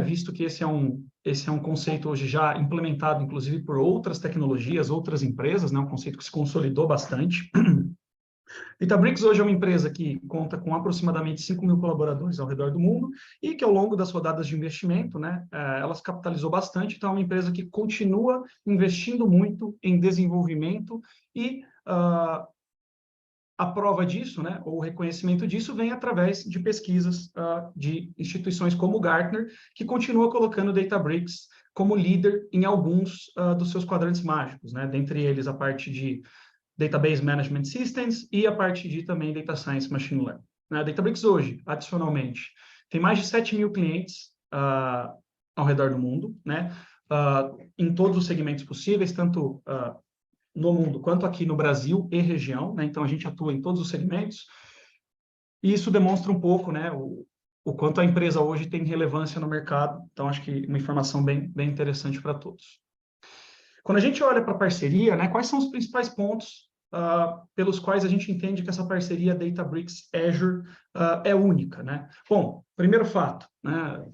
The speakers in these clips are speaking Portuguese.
visto que esse é um conceito hoje já implementado, inclusive, por outras tecnologias, outras empresas, né? Um conceito que se consolidou bastante. Databricks hoje é uma empresa que conta com aproximadamente 5.000 colaboradores ao redor do mundo e que, ao longo das rodadas de investimento, né, ela se capitalizou bastante. Então, é uma empresa que continua investindo muito em desenvolvimento e a prova disso, né, ou o reconhecimento disso, vem através de pesquisas de instituições como o Gartner, que continua colocando o Databricks como líder em alguns dos seus quadrantes mágicos, né, dentre eles a parte de Database Management Systems e a parte de também Data Science Machine Learning. A Databricks hoje, adicionalmente, tem mais de 7.000 clientes ao redor do mundo, né, em todos os segmentos possíveis, tanto no mundo quanto aqui no Brasil e região, né, então a gente atua em todos os segmentos, e isso demonstra um pouco, né, o quanto a empresa hoje tem relevância no mercado, então acho que uma informação bem interessante para todos. Quando a gente olha para a parceria, né, quais são os principais pontos pelos quais a gente entende que essa parceria Databricks Azure é única, né? Bom, primeiro fato, né,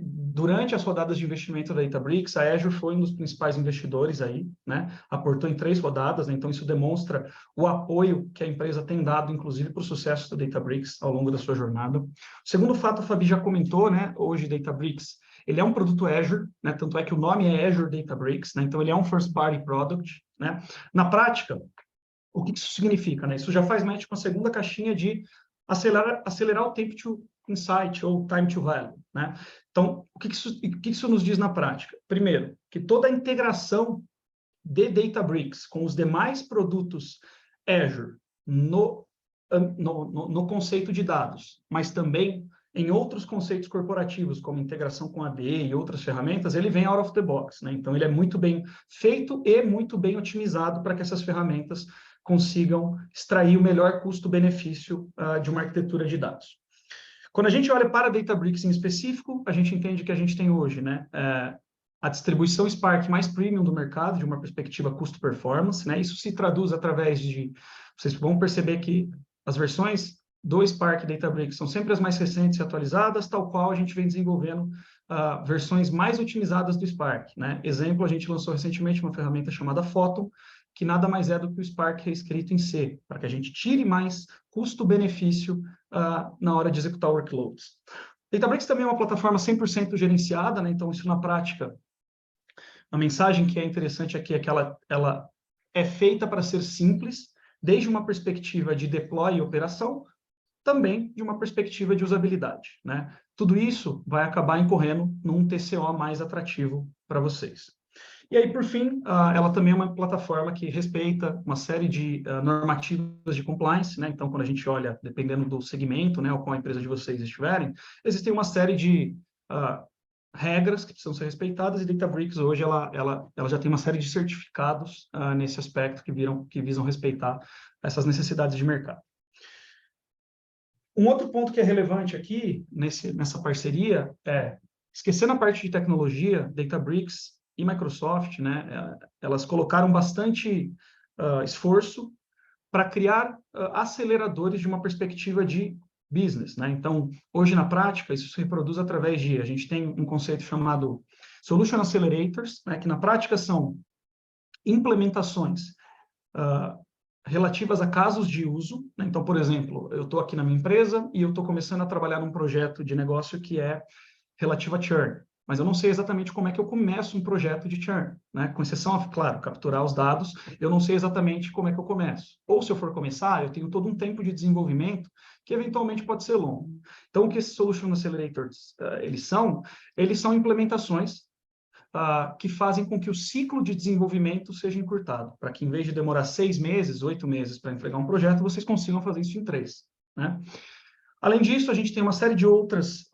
durante as rodadas de investimento da Databricks, a Azure foi um dos principais investidores aí, né? Aportou em 3 rodadas, né? Então isso demonstra o apoio que a empresa tem dado, inclusive, para o sucesso da Databricks ao longo da sua jornada. O segundo fato, a Fabi já comentou, né? Hoje, Databricks, ele é um produto Azure, né? Tanto é que o nome é Azure Databricks, né? Então ele é um first party product, né? Na prática, o que isso significa, né? Isso já faz match com a segunda caixinha de acelerar o tempo to insight ou time to value, né? Então, o que isso nos diz na prática? Primeiro, que toda a integração de Databricks com os demais produtos Azure no conceito de dados, mas também em outros conceitos corporativos, como integração com AD e outras ferramentas, ele vem out of the box, né? Então, ele é muito bem feito e muito bem otimizado para que essas ferramentas consigam extrair o melhor custo-benefício de uma arquitetura de dados. Quando a gente olha para a Databricks em específico, a gente entende que a gente tem hoje, né, a distribuição Spark mais premium do mercado, de uma perspectiva custo-performance, né? Isso se traduz através de... Vocês vão perceber que as versões do Spark Databricks são sempre as mais recentes e atualizadas, tal qual a gente vem desenvolvendo versões mais otimizadas do Spark, né? Exemplo, a gente lançou recentemente uma ferramenta chamada Photon, que nada mais é do que o Spark reescrito em C, para que a gente tire mais custo-benefício na hora de executar workloads. Databricks também é uma plataforma 100% gerenciada, né? Então isso na prática, a mensagem que é interessante aqui é que ela é feita para ser simples, desde uma perspectiva de deploy e operação, também de uma perspectiva de usabilidade, né? Tudo isso vai acabar incorrendo num TCO mais atrativo para vocês. E aí, por fim, ela também é uma plataforma que respeita uma série de normativas de compliance, né? Então, quando a gente olha, dependendo do segmento, né, ao qual a empresa de vocês estiverem, existem uma série de regras que precisam ser respeitadas, e Databricks hoje ela já tem uma série de certificados nesse aspecto que visam respeitar essas necessidades de mercado. Um outro ponto que é relevante aqui, nessa parceria, esquecendo a parte de tecnologia, Databricks e Microsoft, né, elas colocaram bastante esforço para criar aceleradores de uma perspectiva de business, né? Então, hoje na prática, isso se reproduz através a gente tem um conceito chamado Solution Accelerators, né, que na prática são implementações relativas a casos de uso, né? Então, por exemplo, eu estou aqui na minha empresa e eu estou começando a trabalhar num projeto de negócio que é relativo a churn, mas eu não sei exatamente como é que eu começo um projeto de churn, né? Com exceção, claro, capturar os dados, eu não sei exatamente como é que eu começo. Ou se eu for começar, eu tenho todo um tempo de desenvolvimento que eventualmente pode ser longo. Então, o que esses Solution Accelerators eles são implementações que fazem com que o ciclo de desenvolvimento seja encurtado, para que em vez de demorar 6 meses, 8 meses para entregar um projeto, vocês consigam fazer isso em 3, né? Além disso, a gente tem uma série de outras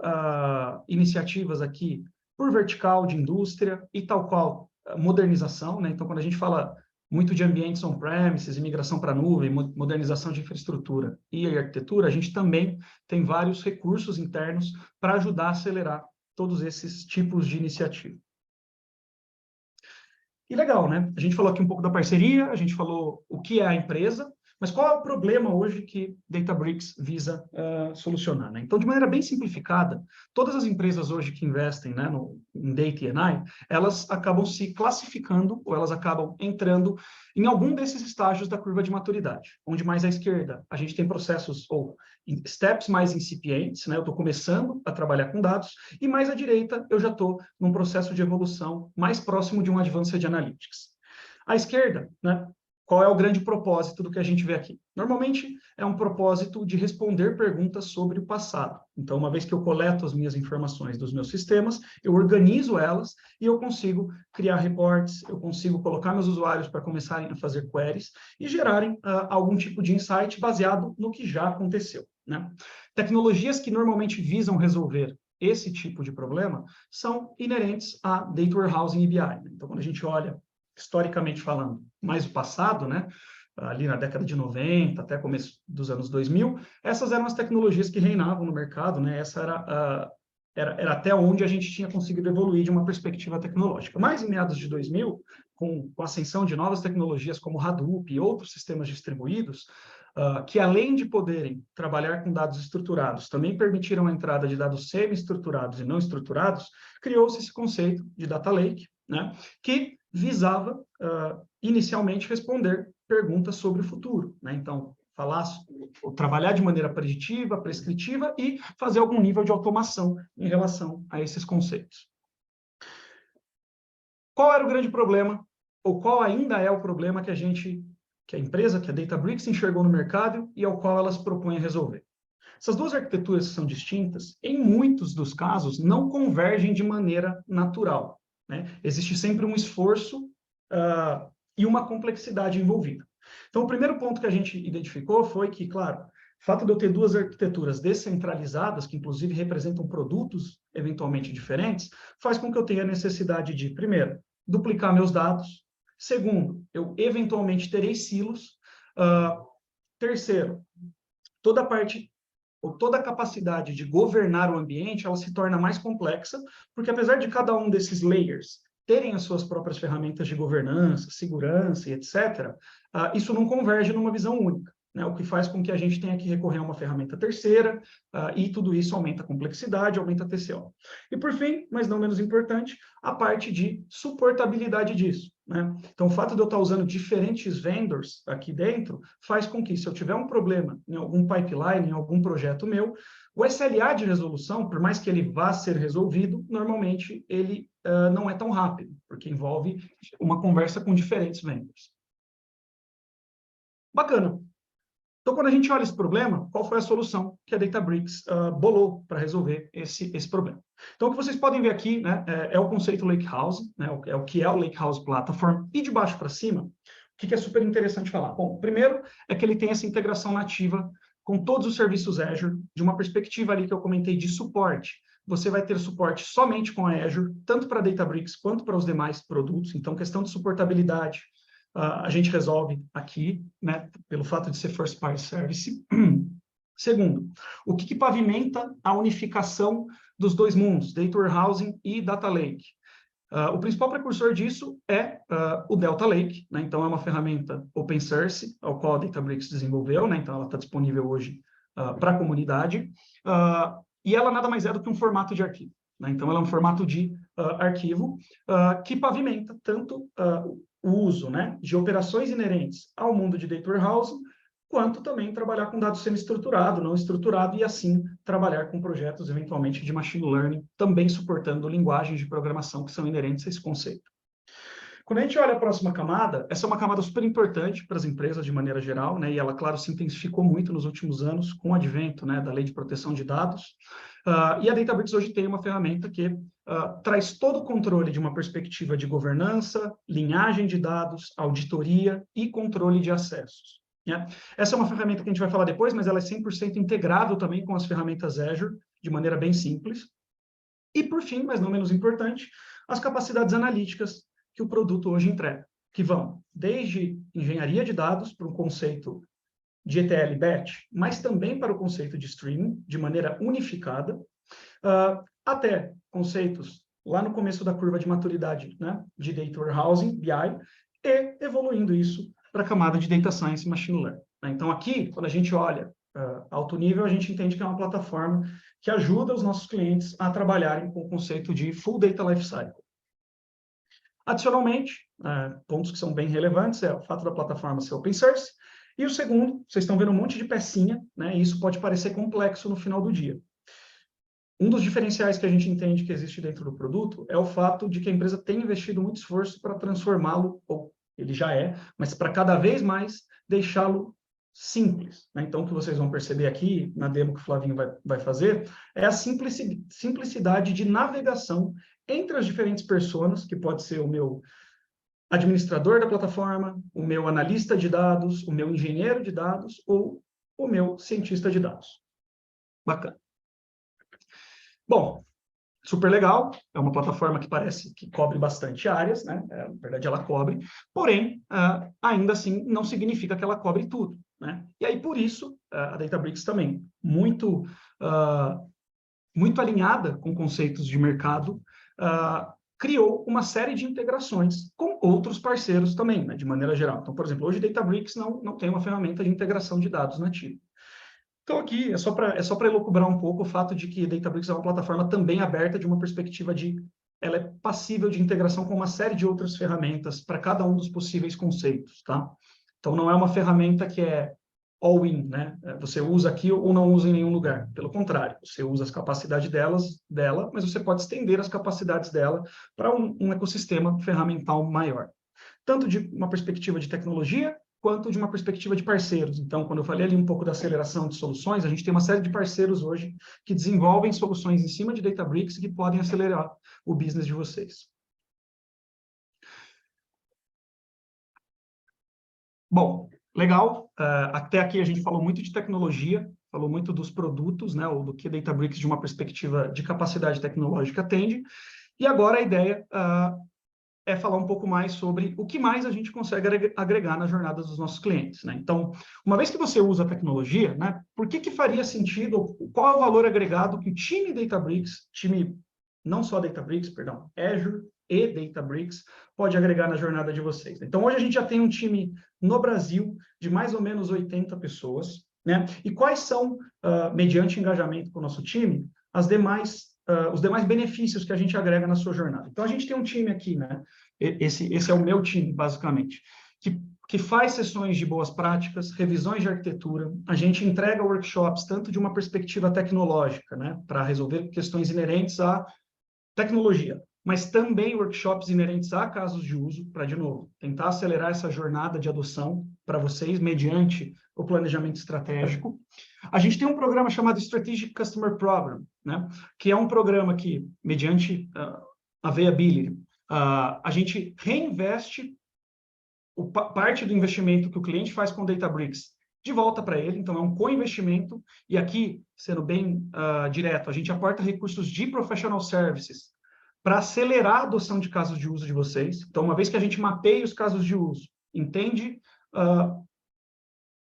iniciativas aqui, por vertical de indústria e tal qual modernização, né? Então, quando a gente fala muito de ambientes on-premises, imigração para a nuvem, modernização de infraestrutura e arquitetura, a gente também tem vários recursos internos para ajudar a acelerar todos esses tipos de iniciativa. E legal, né? A gente falou aqui um pouco da parceria, a gente falou o que é a empresa, Mas qual é o problema hoje que Databricks visa solucionar, né? Então, de maneira bem simplificada, todas as empresas hoje que investem, né, em Data e AI, elas acabam se classificando ou elas acabam entrando em algum desses estágios da curva de maturidade, onde mais à esquerda a gente tem processos ou steps mais incipientes, né? Eu estou começando a trabalhar com dados, e mais à direita eu já estou num processo de evolução mais próximo de um Advanced Analytics. À esquerda, né? Qual é o grande propósito do que a gente vê aqui? Normalmente é um propósito de responder perguntas sobre o passado. Então, uma vez que eu coleto as minhas informações dos meus sistemas, eu organizo elas e eu consigo criar reports, eu consigo colocar meus usuários para começarem a fazer queries e gerarem algum tipo de insight baseado no que já aconteceu, né? Tecnologias que normalmente visam resolver esse tipo de problema são inerentes a Data Warehousing e BI. Né? Então, quando a gente olha historicamente falando, mais o passado, né? Ali na década de 90 até começo dos anos 2000, essas eram as tecnologias que reinavam no mercado, né? Essa era até onde a gente tinha conseguido evoluir de uma perspectiva tecnológica. Mas em meados de 2000, com a ascensão de novas tecnologias como Hadoop e outros sistemas distribuídos, que além de poderem trabalhar com dados estruturados, também permitiram a entrada de dados semi-estruturados e não estruturados, criou-se esse conceito de Data Lake, né? Que visava, inicialmente, responder perguntas sobre o futuro, né? Então, trabalhar de maneira preditiva, prescritiva e fazer algum nível de automação em relação a esses conceitos. Qual era o grande problema, ou qual ainda é o problema que a empresa, que a Databricks enxergou no mercado e ao qual elas propõem resolver? Essas duas arquiteturas que são distintas, em muitos dos casos, não convergem de maneira natural, né? Existe sempre um esforço e uma complexidade envolvida. Então, o primeiro ponto que a gente identificou foi que, claro, o fato de eu ter duas arquiteturas descentralizadas, que inclusive representam produtos eventualmente diferentes, faz com que eu tenha a necessidade de, primeiro, duplicar meus dados. Segundo, eu eventualmente terei silos. Terceiro, toda a parte ou toda a capacidade de governar o ambiente, ela se torna mais complexa, porque apesar de cada um desses layers terem as suas próprias ferramentas de governança, segurança e etc., isso não converge numa visão única, né? O que faz com que a gente tenha que recorrer a uma ferramenta terceira, e tudo isso aumenta a complexidade, aumenta a TCO. E por fim, mas não menos importante, a parte de suportabilidade disso, né? Então, o fato de eu estar usando diferentes vendors aqui dentro faz com que, se eu tiver um problema em algum pipeline, em algum projeto meu, o SLA de resolução, por mais que ele vá ser resolvido, normalmente ele não é tão rápido, porque envolve uma conversa com diferentes vendors. Bacana. Então, quando a gente olha esse problema, qual foi a solução que a Databricks bolou para resolver esse problema? Então, o que vocês podem ver aqui, né, é o conceito Lakehouse, né, é o que é o Lakehouse Platform, e de baixo para cima, o que é super interessante falar? Bom, primeiro é que ele tem essa integração nativa com todos os serviços Azure, de uma perspectiva ali que eu comentei de suporte. Você vai ter suporte somente com a Azure, tanto para a Databricks quanto para os demais produtos. Então, questão de suportabilidade, a gente resolve aqui, né, pelo fato de ser First Party Service. Segundo, o que pavimenta a unificação dos dois mundos, Data Warehousing e Data Lake? O principal precursor disso é o Delta Lake, né? Então é uma ferramenta open source, ao qual a Databricks desenvolveu, né? Então ela está disponível hoje para a comunidade, e ela nada mais é do que um formato de arquivo, né? Então ela é um formato de arquivo que pavimenta tanto o uso, né, de operações inerentes ao mundo de Data Warehousing, quanto também trabalhar com dados semi-estruturado, não estruturado, e assim trabalhar com projetos, eventualmente, de machine learning, também suportando linguagens de programação que são inerentes a esse conceito. Quando a gente olha a próxima camada, essa é uma camada super importante para as empresas de maneira geral, né, e ela, claro, se intensificou muito nos últimos anos com o advento, né, da Lei de Proteção de Dados, e a Databricks hoje tem uma ferramenta que traz todo o controle de uma perspectiva de governança, linhagem de dados, auditoria e controle de acessos. Né? Essa é uma ferramenta que a gente vai falar depois, mas ela é 100% integrável também com as ferramentas Azure, de maneira bem simples. E, por fim, mas não menos importante, as capacidades analíticas que o produto hoje entrega, que vão desde engenharia de dados para um conceito de ETL batch, mas também para o conceito de streaming, de maneira unificada, até conceitos lá no começo da curva de maturidade, né, de Data Warehousing, BI, e evoluindo isso para a camada de Data Science e Machine Learning. né? Então, aqui, quando a gente olha alto nível, a gente entende que é uma plataforma que ajuda os nossos clientes a trabalharem com o conceito de Full Data Lifecycle. Adicionalmente, pontos que são bem relevantes é o fato da plataforma ser open source, e o segundo, vocês estão vendo um monte de pecinha, né, e isso pode parecer complexo no final do dia. Um dos diferenciais que a gente entende que existe dentro do produto é o fato de que a empresa tem investido muito esforço para transformá-lo, ou ele já é, mas para cada vez mais deixá-lo simples, né? Então, o que vocês vão perceber aqui, na demo que o Flavinho vai fazer, é a simplicidade de navegação entre as diferentes personas, que pode ser o meu administrador da plataforma, o meu analista de dados, o meu engenheiro de dados ou o meu cientista de dados. Bacana. Bom, super legal, é uma plataforma que parece que cobre bastante áreas, né? Na verdade, ela cobre, porém, ainda assim, não significa que ela cobre tudo, né? E aí, por isso, a Databricks também, muito alinhada com conceitos de mercado, criou uma série de integrações com outros parceiros também, né, de maneira geral. Então, por exemplo, hoje Databricks não tem uma ferramenta de integração de dados nativa. Então, aqui é só para elucubrar um pouco o fato de que Databricks é uma plataforma também aberta de uma perspectiva de ela é passível de integração com uma série de outras ferramentas para cada um dos possíveis conceitos, tá? Então, não é uma ferramenta que é all-in, né? Você usa aqui ou não usa em nenhum lugar. Pelo contrário, você usa as capacidades dela, mas você pode estender as capacidades dela para um ecossistema ferramental maior. Tanto de uma perspectiva de tecnologia, quanto de uma perspectiva de parceiros. Então, quando eu falei ali um pouco da aceleração de soluções, a gente tem uma série de parceiros hoje que desenvolvem soluções em cima de Databricks que podem acelerar o business de vocês. Bom, legal. Até aqui a gente falou muito de tecnologia, falou muito dos produtos, né, ou do que Databricks, de uma perspectiva de capacidade tecnológica, atende. E agora a ideia é falar um pouco mais sobre o que mais a gente consegue agregar na jornada dos nossos clientes, né? Então, uma vez que você usa a tecnologia, né, por que faria sentido, qual é o valor agregado que o time Databricks, não só Databricks, perdão, Azure e Databricks, pode agregar na jornada de vocês? Então, hoje a gente já tem um time no Brasil de mais ou menos 80 pessoas, né? E quais são, mediante engajamento com o nosso time, os demais benefícios que a gente agrega na sua jornada? Então, a gente tem um time aqui, né? Esse é o meu time, basicamente, que faz sessões de boas práticas, revisões de arquitetura, a gente entrega workshops tanto de uma perspectiva tecnológica, né, para resolver questões inerentes à tecnologia, mas também workshops inerentes a casos de uso, para, de novo, tentar acelerar essa jornada de adoção para vocês, mediante o planejamento estratégico. A gente tem um programa chamado Strategic Customer Program, né, que é um programa que, mediante a Viability, a gente reinveste parte do investimento que o cliente faz com o Databricks de volta para ele, então é um co-investimento, e aqui, sendo bem direto, a gente aporta recursos de professional services para acelerar a adoção de casos de uso de vocês. Então, uma vez que a gente mapeia os casos de uso, entende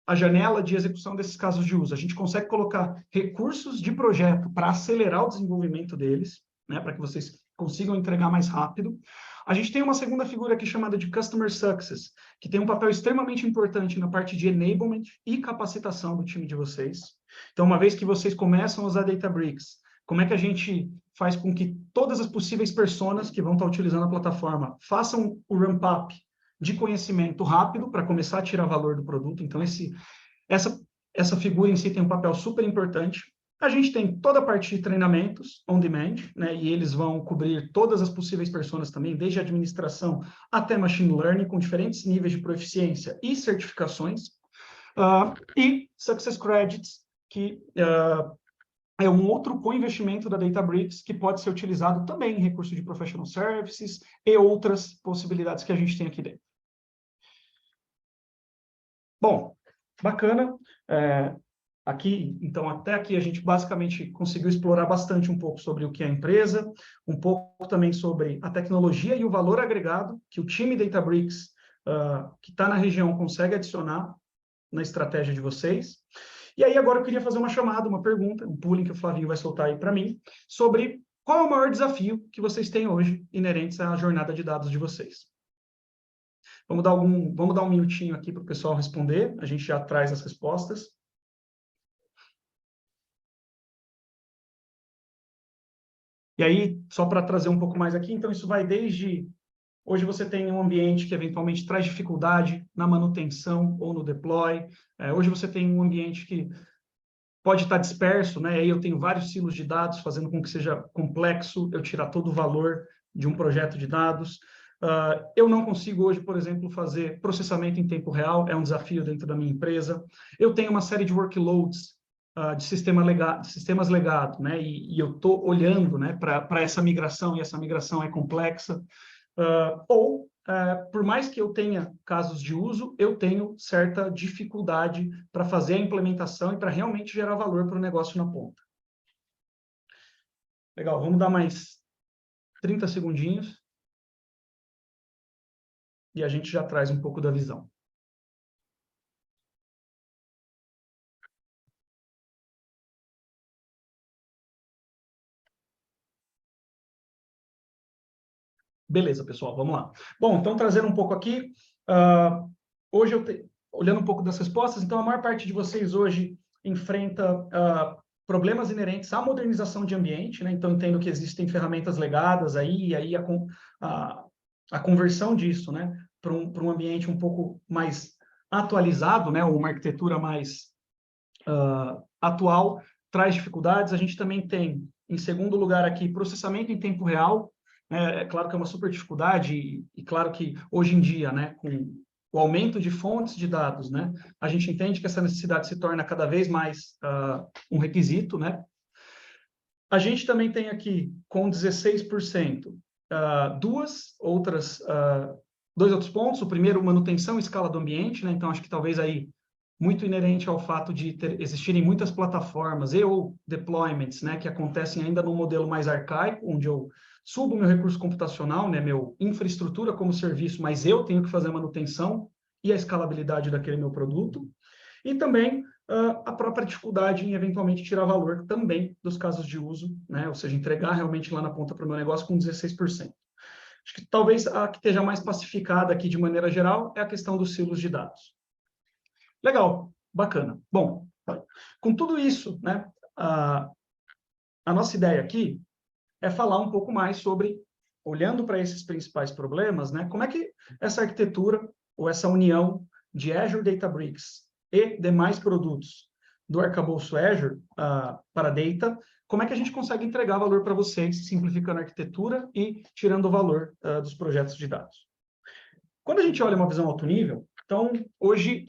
a janela de execução desses casos de uso, a gente consegue colocar recursos de projeto para acelerar o desenvolvimento deles, né, para que vocês consigam entregar mais rápido. A gente tem uma segunda figura aqui chamada de Customer Success, que tem um papel extremamente importante na parte de enablement e capacitação do time de vocês. Então, uma vez que vocês começam a usar Databricks, como é que a gente faz com que todas as possíveis personas que vão estar utilizando a plataforma façam o ramp-up de conhecimento rápido para começar a tirar valor do produto? Então, essa figura em si tem um papel super importante. A gente tem toda a parte de treinamentos on demand, né, e eles vão cobrir todas as possíveis personas também, desde a administração até machine learning, com diferentes níveis de proficiência e certificações. E Success Credits, que é um outro co-investimento da Databricks que pode ser utilizado também em recurso de professional services e outras possibilidades que a gente tem aqui dentro. Bom, bacana. Aqui, então, até aqui a gente basicamente conseguiu explorar bastante um pouco sobre o que é a empresa, um pouco também sobre a tecnologia e o valor agregado que o time Databricks, que está na região, consegue adicionar na estratégia de vocês. E aí agora eu queria fazer uma chamada, uma pergunta, um pooling que o Flavinho vai soltar aí para mim, sobre qual é o maior desafio que vocês têm hoje inerentes à jornada de dados de vocês. Vamos dar um minutinho aqui para o pessoal responder, a gente já traz as respostas. E aí, só para trazer um pouco mais aqui, então isso vai desde... Hoje você tem um ambiente que eventualmente traz dificuldade na manutenção ou no deploy. Hoje você tem um ambiente que pode estar disperso, né? E aí eu tenho vários silos de dados, fazendo com que seja complexo eu tirar todo o valor de um projeto de dados. Eu não consigo hoje, por exemplo, fazer processamento em tempo real, é um desafio dentro da minha empresa. Eu tenho uma série de workloads de sistemas legados, né? E eu estou olhando, né, para essa migração, e essa migração é complexa. Por mais que eu tenha casos de uso, eu tenho certa dificuldade para fazer a implementação e para realmente gerar valor para o negócio na ponta. Legal, vamos dar mais 30 segundinhos e a gente já traz um pouco da visão. Beleza, pessoal, vamos lá. Bom, então, trazendo um pouco aqui, hoje olhando um pouco das respostas, então, a maior parte de vocês hoje enfrenta problemas inerentes à modernização de ambiente, né? Então, entendo que existem ferramentas legadas aí, e aí a conversão disso, né, para um ambiente um pouco mais atualizado, né, ou uma arquitetura mais atual, traz dificuldades. A gente também tem, em segundo lugar aqui, processamento em tempo real. É claro que é uma super dificuldade, e claro que hoje em dia, né, com o aumento de fontes de dados, né, a gente entende que essa necessidade se torna cada vez mais um requisito, né. A gente também tem aqui, com 16%, dois outros pontos. O primeiro, manutenção e escala do ambiente, né, então acho que talvez aí muito inerente ao fato de existirem muitas plataformas ou deployments, né, que acontecem ainda num modelo mais arcaico, onde eu subo meu recurso computacional, né, meu infraestrutura como serviço, mas eu tenho que fazer a manutenção e a escalabilidade daquele meu produto. E também a própria dificuldade em, eventualmente, tirar valor também dos casos de uso, né, ou seja, entregar realmente lá na ponta para o meu negócio com 16%. Acho que talvez a que esteja mais pacificada aqui, de maneira geral, é a questão dos silos de dados. Legal, bacana. Bom, com tudo isso, né, a nossa ideia aqui é falar um pouco mais sobre, olhando para esses principais problemas, né, como é que essa arquitetura, ou essa união de Azure Databricks e demais produtos do arcabouço Azure para Data, como é que a gente consegue entregar valor para vocês, simplificando a arquitetura e tirando o valor dos projetos de dados. Quando a gente olha uma visão alto nível, então, hoje,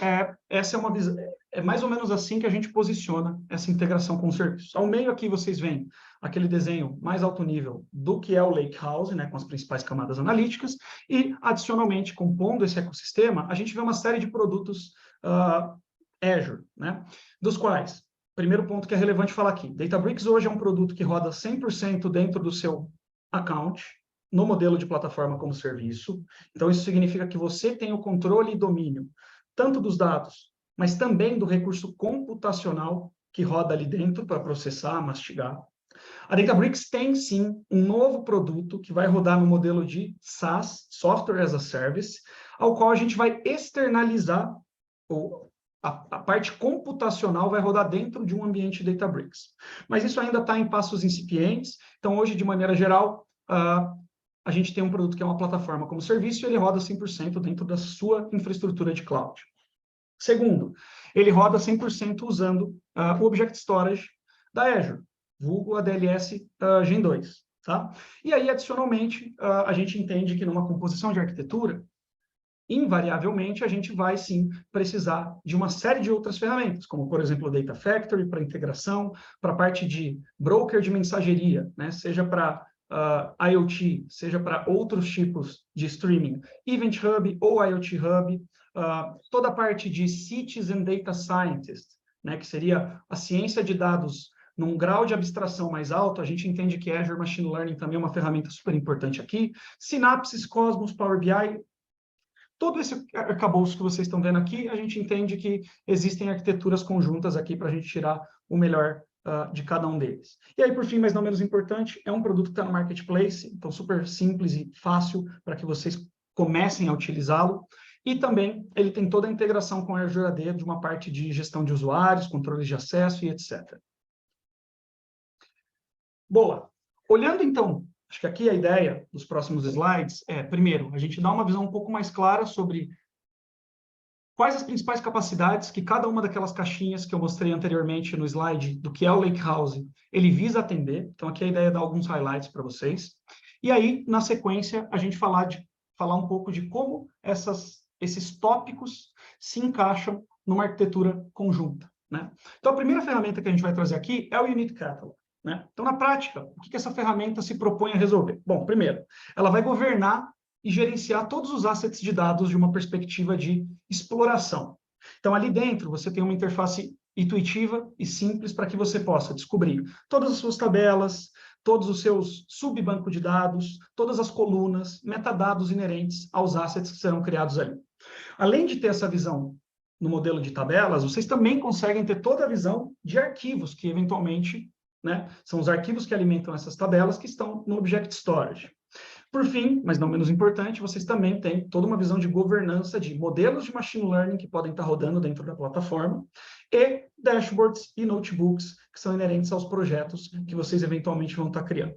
essa é uma visão, é mais ou menos assim que a gente posiciona essa integração com o serviço. Ao meio aqui vocês veem aquele desenho mais alto nível do que é o Lakehouse, né, com as principais camadas analíticas, e, adicionalmente, compondo esse ecossistema, a gente vê uma série de produtos Azure, né, dos quais, primeiro ponto que é relevante falar aqui, Databricks hoje é um produto que roda 100% dentro do seu account, no modelo de plataforma como serviço. Então, isso significa que você tem o controle e domínio tanto dos dados, mas também do recurso computacional que roda ali dentro para processar, mastigar. A Databricks tem, sim, um novo produto que vai rodar no modelo de SaaS, Software as a Service, ao qual a gente vai externalizar, ou a parte computacional vai rodar dentro de um ambiente Databricks. Mas isso ainda está em passos incipientes, então hoje, de maneira geral, a gente tem um produto que é uma plataforma como serviço e ele roda 100% dentro da sua infraestrutura de cloud. Segundo, ele roda 100% usando o Object Storage da Azure, vulgo ADLS Gen 2. Tá? E aí, adicionalmente, a gente entende que numa composição de arquitetura, invariavelmente, a gente vai, sim, precisar de uma série de outras ferramentas, como, por exemplo, o Data Factory para integração, para a parte de broker de mensageria, né? Seja para IoT, seja para outros tipos de streaming, Event Hub ou IoT Hub, toda a parte de Citizen Data Scientist, né, que seria a ciência de dados num grau de abstração mais alto. A gente entende que Azure Machine Learning também é uma ferramenta super importante aqui, Synapses, Cosmos, Power BI, todo esse arcabouço que vocês estão vendo aqui, a gente entende que existem arquiteturas conjuntas aqui para a gente tirar o melhor de cada um deles. E aí, por fim, mas não menos importante, é um produto que está no Marketplace, então super simples e fácil para que vocês comecem a utilizá-lo. E também ele tem toda a integração com a Azure AD de uma parte de gestão de usuários, controles de acesso e etc. Boa. Olhando então, acho que aqui a ideia dos próximos slides é, primeiro, a gente dá uma visão um pouco mais clara sobre quais as principais capacidades que cada uma daquelas caixinhas que eu mostrei anteriormente no slide do que é o Lakehouse, ele visa atender. Então, aqui a ideia é dar alguns highlights para vocês. E aí, na sequência, a gente falar um pouco de como esses tópicos se encaixam numa arquitetura conjunta, né? Então, a primeira ferramenta que a gente vai trazer aqui é o Unit Catalog, né? Então, na prática, o que essa ferramenta se propõe a resolver? Bom, primeiro, ela vai governar e gerenciar todos os assets de dados de uma perspectiva de exploração. Então, ali dentro, você tem uma interface intuitiva e simples para que você possa descobrir todas as suas tabelas, todos os seus subbancos de dados, todas as colunas, metadados inerentes aos assets que serão criados ali. Além de ter essa visão no modelo de tabelas, vocês também conseguem ter toda a visão de arquivos que, eventualmente, né, são os arquivos que alimentam essas tabelas que estão no Object Storage. Por fim, mas não menos importante, vocês também têm toda uma visão de governança de modelos de machine learning que podem estar rodando dentro da plataforma e dashboards e notebooks que são inerentes aos projetos que vocês eventualmente vão estar criando.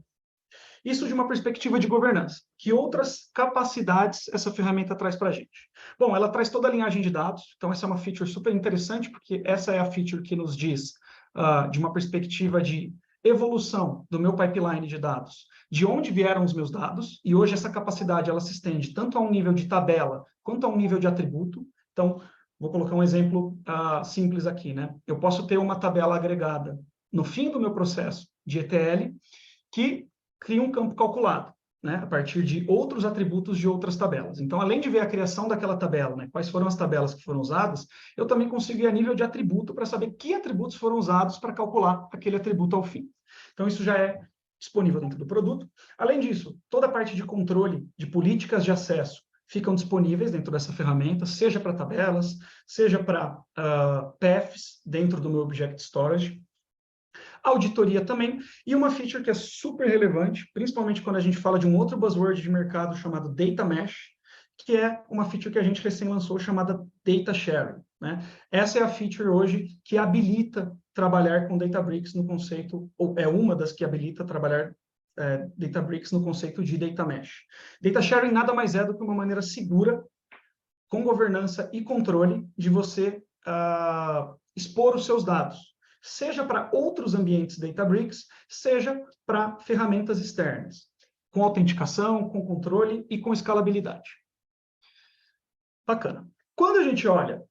Isso de uma perspectiva de governança. Que outras capacidades essa ferramenta traz para a gente? Bom, ela traz toda a linhagem de dados, então essa é uma feature super interessante, porque essa é a feature que nos diz, de uma perspectiva de evolução do meu pipeline de dados, de onde vieram os meus dados, e hoje essa capacidade ela se estende tanto a um nível de tabela, quanto a um nível de atributo. Então, vou colocar um exemplo simples aqui, né? Eu posso ter uma tabela agregada no fim do meu processo de ETL, que cria um campo calculado, né, a partir de outros atributos de outras tabelas. Então, além de ver a criação daquela tabela, né, quais foram as tabelas que foram usadas, eu também consigo ir a nível de atributo para saber que atributos foram usados para calcular aquele atributo ao fim. Então, isso já é disponível dentro do produto. Além disso, toda a parte de controle de políticas de acesso ficam disponíveis dentro dessa ferramenta, seja para tabelas, seja para paths dentro do meu Object Storage. Auditoria também, e uma feature que é super relevante, principalmente quando a gente fala de um outro buzzword de mercado chamado Data Mesh, que é uma feature que a gente recém lançou chamada Data Sharing, né? Essa é a feature hoje que habilita trabalhar com Databricks no conceito, ou é uma das que habilita trabalhar Databricks no conceito de Data Mesh. Data Sharing nada mais é do que uma maneira segura, com governança e controle, de você expor os seus dados, seja para outros ambientes Databricks, seja para ferramentas externas, com autenticação, com controle e com escalabilidade. Bacana. Quando a gente olha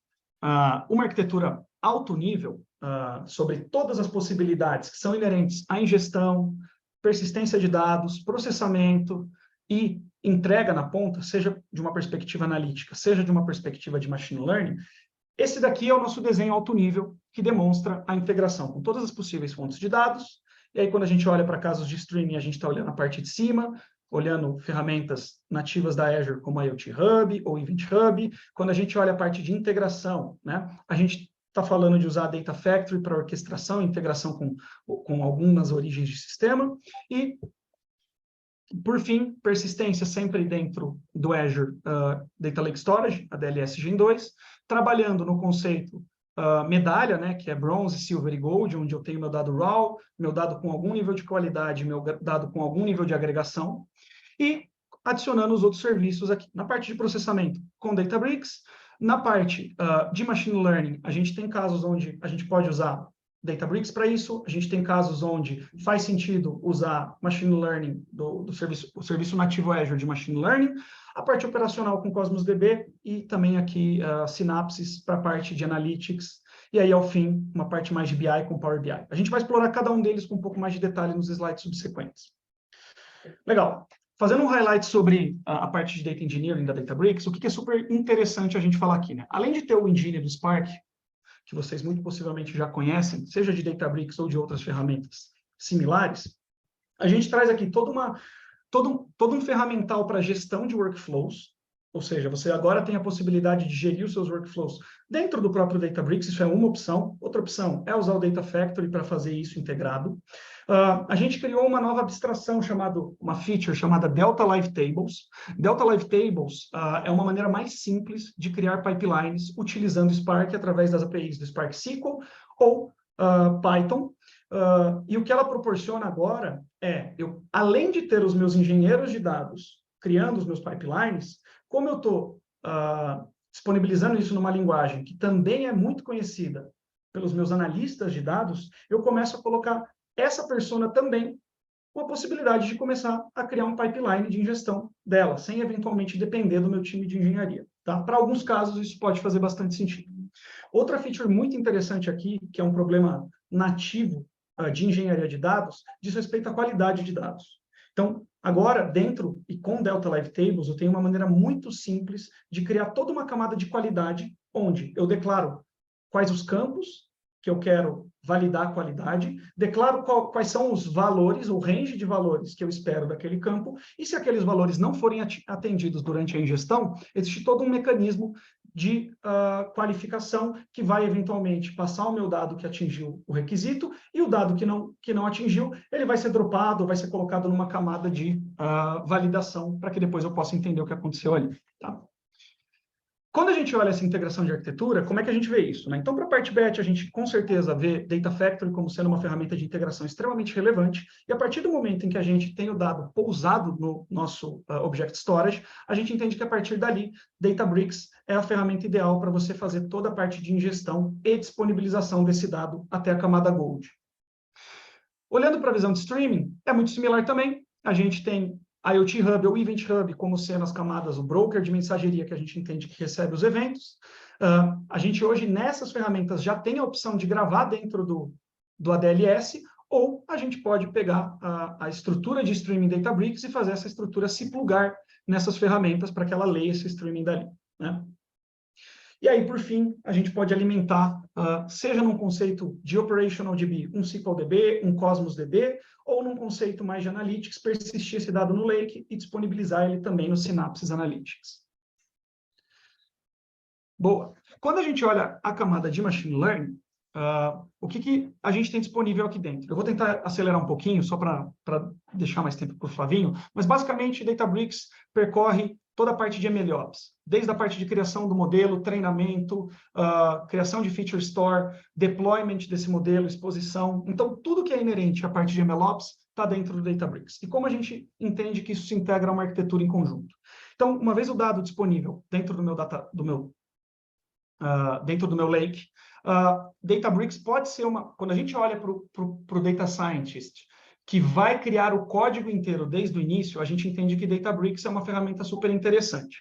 uma arquitetura alto nível, sobre todas as possibilidades que são inerentes à ingestão, persistência de dados, processamento e entrega na ponta, seja de uma perspectiva analítica, seja de uma perspectiva de machine learning, esse daqui é o nosso desenho alto nível, que demonstra a integração com todas as possíveis fontes de dados. E aí, quando a gente olha para casos de streaming, a gente está olhando a parte de cima, olhando ferramentas nativas da Azure, como a IoT Hub ou Event Hub. Quando a gente olha a parte de integração, né, a gente está falando de usar a Data Factory para orquestração e integração com algumas origens de sistema. E, por fim, persistência sempre dentro do Azure Data Lake Storage, a DLS Gen 2, trabalhando no conceito medalha, né, que é bronze, silver e gold, onde eu tenho meu dado raw, meu dado com algum nível de qualidade, meu dado com algum nível de agregação, e adicionando os outros serviços aqui. Na parte de processamento, com Databricks. Na parte de machine learning, a gente tem casos onde a gente pode usar Databricks para isso, a gente tem casos onde faz sentido usar machine learning o serviço nativo Azure de machine learning, a parte operacional com Cosmos DB e também aqui Synapses para a parte de analytics, e aí ao fim uma parte mais de BI com Power BI. A gente vai explorar cada um deles com um pouco mais de detalhe nos slides subsequentes. Legal. Fazendo um highlight sobre a parte de Data Engineering da Databricks, o que é super interessante a gente falar aqui, né? Além de ter o engine do Spark, que vocês muito possivelmente já conhecem, seja de Databricks ou de outras ferramentas similares, a gente traz aqui todo um ferramental para gestão de workflows, ou seja, você agora tem a possibilidade de gerir os seus workflows dentro do próprio Databricks, isso é uma opção. Outra opção é usar o Data Factory para fazer isso integrado. A gente criou uma nova abstração, uma feature chamada Delta Live Tables. Delta Live Tables é uma maneira mais simples de criar pipelines utilizando Spark através das APIs do Spark SQL ou Python. E o que ela proporciona agora é, além de ter os meus engenheiros de dados criando os meus pipelines, como eu estou disponibilizando isso numa linguagem que também é muito conhecida pelos meus analistas de dados, eu começo a colocar essa persona também com a possibilidade de começar a criar um pipeline de ingestão dela, sem eventualmente depender do meu time de engenharia. Tá? Para alguns casos, isso pode fazer bastante sentido. Outra feature muito interessante aqui, que é um problema nativo de engenharia de dados, diz respeito à qualidade de dados. Então, agora, dentro e com Delta Live Tables, eu tenho uma maneira muito simples de criar toda uma camada de qualidade, onde eu declaro quais os campos que eu quero validar a qualidade, declaro quais são os valores, o range de valores que eu espero daquele campo, e se aqueles valores não forem atendidos durante a ingestão, existe todo um mecanismo de qualificação que vai eventualmente passar o meu dado que atingiu o requisito e o dado que não atingiu, ele vai ser dropado, vai ser colocado numa camada de validação para que depois eu possa entender o que aconteceu ali. Tá? Quando a gente olha essa integração de arquitetura, como é que a gente vê isso? Né? Então, para a parte batch, a gente com certeza vê Data Factory como sendo uma ferramenta de integração extremamente relevante, e a partir do momento em que a gente tem o dado pousado no nosso Object Storage, a gente entende que a partir dali, Databricks é a ferramenta ideal para você fazer toda a parte de ingestão e disponibilização desse dado até a camada Gold. Olhando para a visão de streaming, é muito similar também. A gente tem IoT Hub ou Event Hub como sendo as camadas, o broker de mensageria que a gente entende que recebe os eventos. A gente hoje, nessas ferramentas, já tem a opção de gravar dentro do ADLS, ou a gente pode pegar a estrutura de streaming Databricks e fazer essa estrutura se plugar nessas ferramentas para que ela leia esse streaming dali. Né? E aí, por fim, a gente pode alimentar, seja num conceito de Operational DB, um SQL DB, um Cosmos DB, ou num conceito mais de Analytics, persistir esse dado no Lake e disponibilizar ele também no Synapse Analytics. Boa. Quando a gente olha a camada de Machine Learning, o que a gente tem disponível aqui dentro? Eu vou tentar acelerar um pouquinho, só para deixar mais tempo para o Flavinho, mas basicamente Databricks percorre toda a parte de MLOps, desde a parte de criação do modelo, treinamento, criação de feature store, deployment desse modelo, exposição. Então, tudo que é inerente à parte de MLOps está dentro do Databricks. E como a gente entende que isso se integra a uma arquitetura em conjunto? Então, uma vez o dado disponível dentro do meu lake, Databricks pode ser quando a gente olha para o Data Scientist, que vai criar o código inteiro desde o início, a gente entende que Databricks é uma ferramenta super interessante.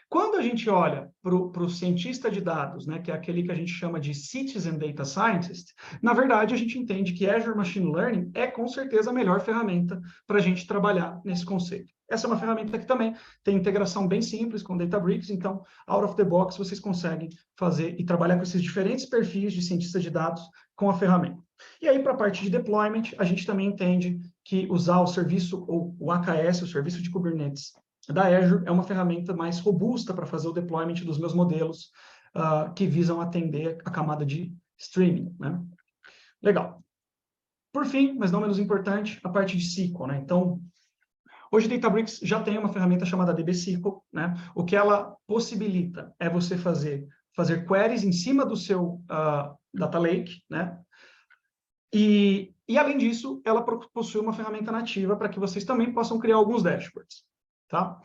Quando a gente olha para o cientista de dados, né, que é aquele que a gente chama de Citizen Data Scientist, na verdade, a gente entende que Azure Machine Learning é, com certeza, a melhor ferramenta para a gente trabalhar nesse conceito. Essa é uma ferramenta que também tem integração bem simples com Databricks, então, out of the box, vocês conseguem fazer e trabalhar com esses diferentes perfis de cientista de dados com a ferramenta. E aí, para a parte de deployment, a gente também entende que usar o serviço, ou o AKS, o serviço de Kubernetes da Azure, é uma ferramenta mais robusta para fazer o deployment dos meus modelos que visam atender a camada de streaming. Né? Legal. Por fim, mas não menos importante, a parte de SQL. Né? Então, hoje Databricks já tem uma ferramenta chamada DB-SQL. Né? O que ela possibilita é você fazer queries em cima do seu Data Lake, né? E, além disso, ela possui uma ferramenta nativa para que vocês também possam criar alguns dashboards. Tá?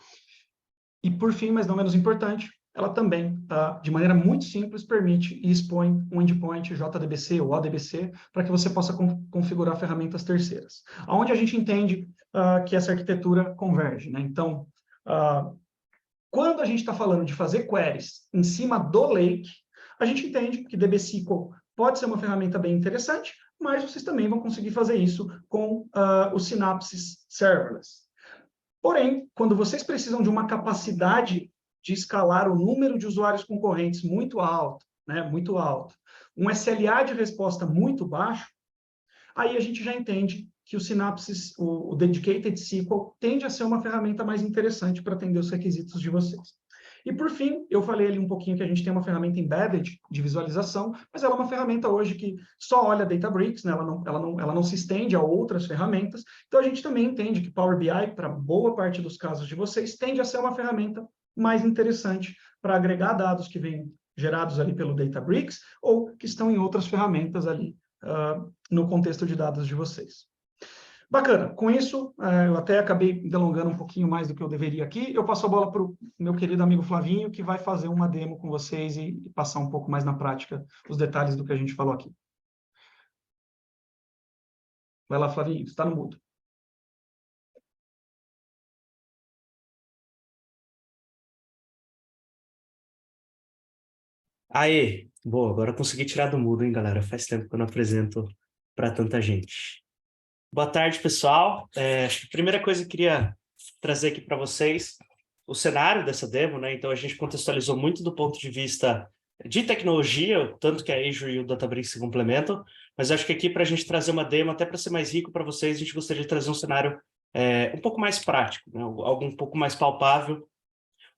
E, por fim, mas não menos importante, ela também, de maneira muito simples, permite e expõe um endpoint JDBC ou ODBC para que você possa configurar ferramentas terceiras. Onde a gente entende que essa arquitetura converge. Né? Então, quando a gente está falando de fazer queries em cima do Lake, a gente entende que DB-SQL pode ser uma ferramenta bem interessante, mas vocês também vão conseguir fazer isso com o Synapse Serverless. Porém, quando vocês precisam de uma capacidade de escalar o número de usuários concorrentes muito alto, né, muito alto, um SLA de resposta muito baixo, aí a gente já entende que o Synapse, o Dedicated SQL, tende a ser uma ferramenta mais interessante para atender os requisitos de vocês. E, por fim, eu falei ali um pouquinho que a gente tem uma ferramenta embedded de visualização, mas ela é uma ferramenta hoje que só olha Databricks, né? Ela não se estende a outras ferramentas. Então, a gente também entende que Power BI, para boa parte dos casos de vocês, tende a ser uma ferramenta mais interessante para agregar dados que vêm gerados ali pelo Databricks ou que estão em outras ferramentas ali no contexto de dados de vocês. Bacana, com isso, eu até acabei delongando um pouquinho mais do que eu deveria aqui. Eu passo a bola para o meu querido amigo Flavinho, que vai fazer uma demo com vocês e passar um pouco mais na prática os detalhes do que a gente falou aqui. Vai lá, Flavinho, você está no mudo. Aê, boa, agora eu consegui tirar do mudo, hein, galera? Faz tempo que eu não apresento para tanta gente. Boa tarde, pessoal. Acho que a primeira coisa que eu queria trazer aqui para vocês, o cenário dessa demo, né? Então, a gente contextualizou muito do ponto de vista de tecnologia, tanto que a Azure e o Databricks se complementam, mas acho que aqui, para a gente trazer uma demo, até para ser mais rico para vocês, a gente gostaria de trazer um cenário um pouco mais prático, né? Algo um pouco mais palpável,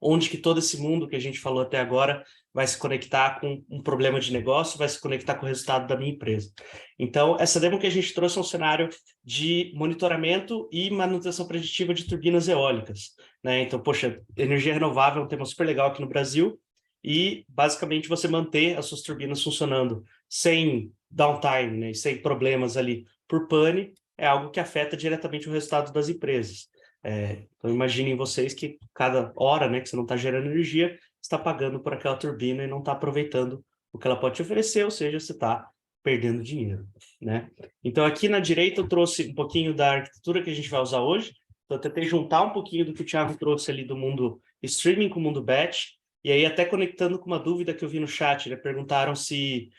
onde que todo esse mundo que a gente falou até agora vai se conectar com um problema de negócio, vai se conectar com o resultado da minha empresa. Então, essa demo que a gente trouxe é um cenário de monitoramento e manutenção preditiva de turbinas eólicas, né? Então, poxa, energia renovável é um tema super legal aqui no Brasil e, basicamente, você manter as suas turbinas funcionando sem downtime, né? E sem problemas ali por pane, é algo que afeta diretamente o resultado das empresas. Então, imaginem vocês que cada hora, né, que você não está gerando energia, está pagando por aquela turbina e não está aproveitando o que ela pode te oferecer, ou seja, você está perdendo dinheiro, né? Então, aqui na direita eu trouxe um pouquinho da arquitetura que a gente vai usar hoje. Então, eu tentei juntar um pouquinho do que o Thiago trouxe ali do mundo streaming com o mundo batch, e aí até conectando com uma dúvida que eu vi no chat, né? Perguntaram se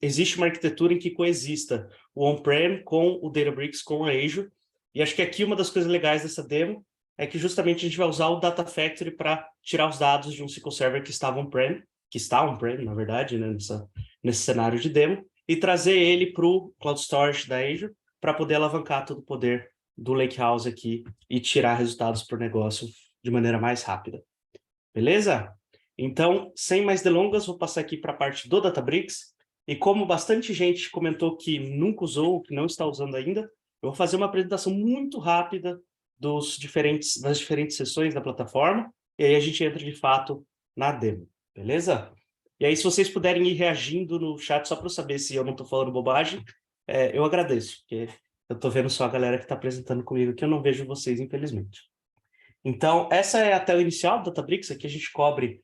existe uma arquitetura em que coexista o on-prem com o Databricks, com a Azure. E acho que aqui uma das coisas legais dessa demo é que justamente a gente vai usar o Data Factory para tirar os dados de um SQL Server que estava on-prem, que está on-prem, na verdade, né, nesse cenário de demo, e trazer ele para o Cloud Storage da Azure para poder alavancar todo o poder do Lakehouse aqui e tirar resultados para o negócio de maneira mais rápida. Beleza? Então, sem mais delongas, vou passar aqui para a parte do Databricks. E como bastante gente comentou que nunca usou, que não está usando ainda, eu vou fazer uma apresentação muito rápida das diferentes sessões da plataforma, e aí a gente entra de fato na demo, beleza? E aí, se vocês puderem ir reagindo no chat, só para eu saber se eu não estou falando bobagem, eu agradeço, porque eu estou vendo só a galera que está apresentando comigo aqui, eu não vejo vocês, infelizmente. Então, essa é a tela inicial do Databricks, aqui a gente cobre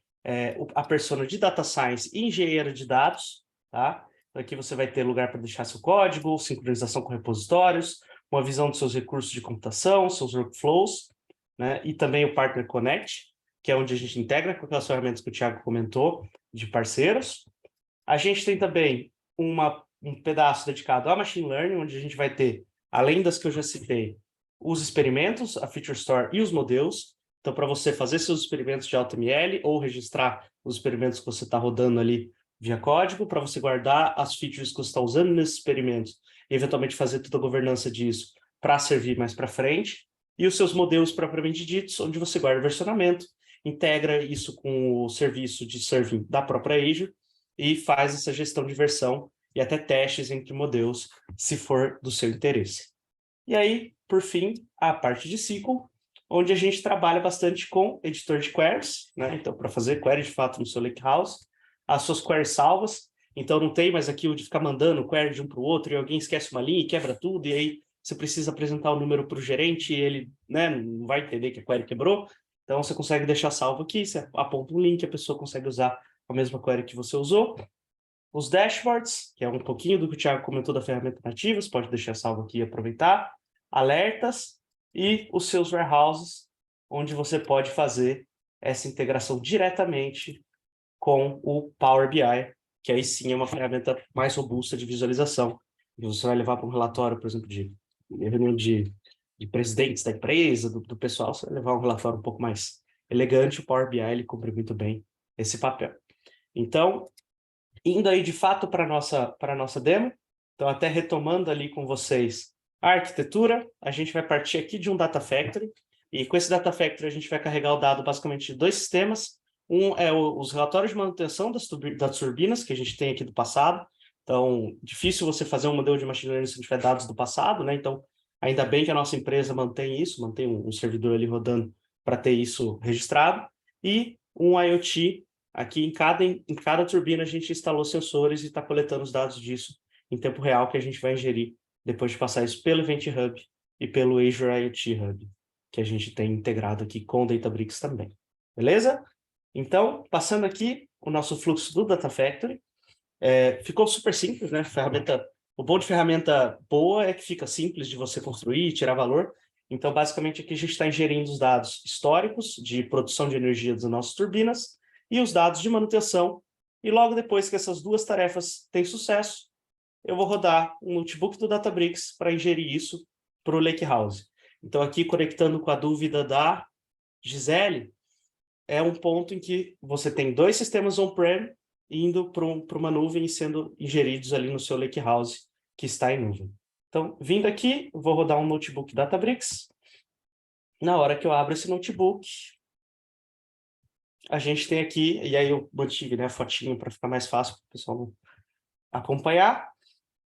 a persona de Data Science e engenheiro de dados, tá? Então, aqui você vai ter lugar para deixar seu código, sincronização com repositórios, uma visão dos seus recursos de computação, seus workflows, né? E também o Partner Connect, que é onde a gente integra com aquelas ferramentas que o Thiago comentou, de parceiros. A gente tem também um pedaço dedicado a Machine Learning, onde a gente vai ter, além das que eu já citei, os experimentos, a Feature Store e os modelos. Então, para você fazer seus experimentos de AutoML ou registrar os experimentos que você está rodando ali via código, para você guardar as features que você está usando nesses experimentos e, eventualmente, fazer toda a governança disso para servir mais para frente. E os seus modelos propriamente ditos, onde você guarda o versionamento, integra isso com o serviço de serving da própria Azure e faz essa gestão de versão e até testes entre modelos, se for do seu interesse. E aí, por fim, a parte de SQL, onde a gente trabalha bastante com editor de queries, né? Então, para fazer query de fato no seu Lakehouse, as suas queries salvas. Então, não tem mais aquilo de ficar mandando query de um para o outro e alguém esquece uma linha e quebra tudo, e aí você precisa apresentar o número para o gerente e ele, né, não vai entender que a query quebrou. Então, você consegue deixar salvo aqui, você aponta um link, a pessoa consegue usar a mesma query que você usou. Os dashboards, que é um pouquinho do que o Thiago comentou da ferramenta nativa, você pode deixar salvo aqui e aproveitar. Alertas e os seus warehouses, onde você pode fazer essa integração diretamente com o Power BI, que aí sim é uma ferramenta mais robusta de visualização. E você vai levar para um relatório, por exemplo, de reunião de presidentes da empresa, do pessoal, você vai levar um relatório um pouco mais elegante, o Power BI ele cumpre muito bem esse papel. Então, indo aí de fato para a nossa demo, então até retomando ali com vocês a arquitetura, a gente vai partir aqui de um Data Factory, E com esse Data Factory, a gente vai carregar o dado basicamente de dois sistemas. Um é os relatórios de manutenção das turbinas, que a gente tem aqui do passado. Então, difícil você fazer um modelo de machine learning se não tiver dados do passado, né? Então, ainda bem que a nossa empresa mantém isso, mantém um servidor ali rodando para ter isso registrado. E um IoT, aqui em cada turbina a gente instalou sensores e está coletando os dados disso em tempo real, que a gente vai ingerir depois de passar isso pelo Event Hub e pelo Azure IoT Hub, que a gente tem integrado aqui com o Databricks também. Beleza? Então, passando aqui o nosso fluxo do Data Factory, ficou super simples, né? O bom de ferramenta boa é que fica simples de você construir e tirar valor. Então, basicamente, aqui a gente está ingerindo os dados históricos de produção de energia das nossas turbinas e os dados de manutenção. E logo depois que essas duas tarefas têm sucesso, eu vou rodar um notebook do Databricks para ingerir isso para o Lakehouse. Então, aqui, conectando com a dúvida da Gisele, é um ponto em que você tem dois sistemas on-prem indo para uma nuvem e sendo ingeridos ali no seu Lakehouse, que está em nuvem. Então, vindo aqui, vou rodar um notebook Databricks. Na hora que eu abro esse notebook, a gente tem aqui, e aí eu mantive, né, a fotinho para ficar mais fácil para o pessoal não acompanhar.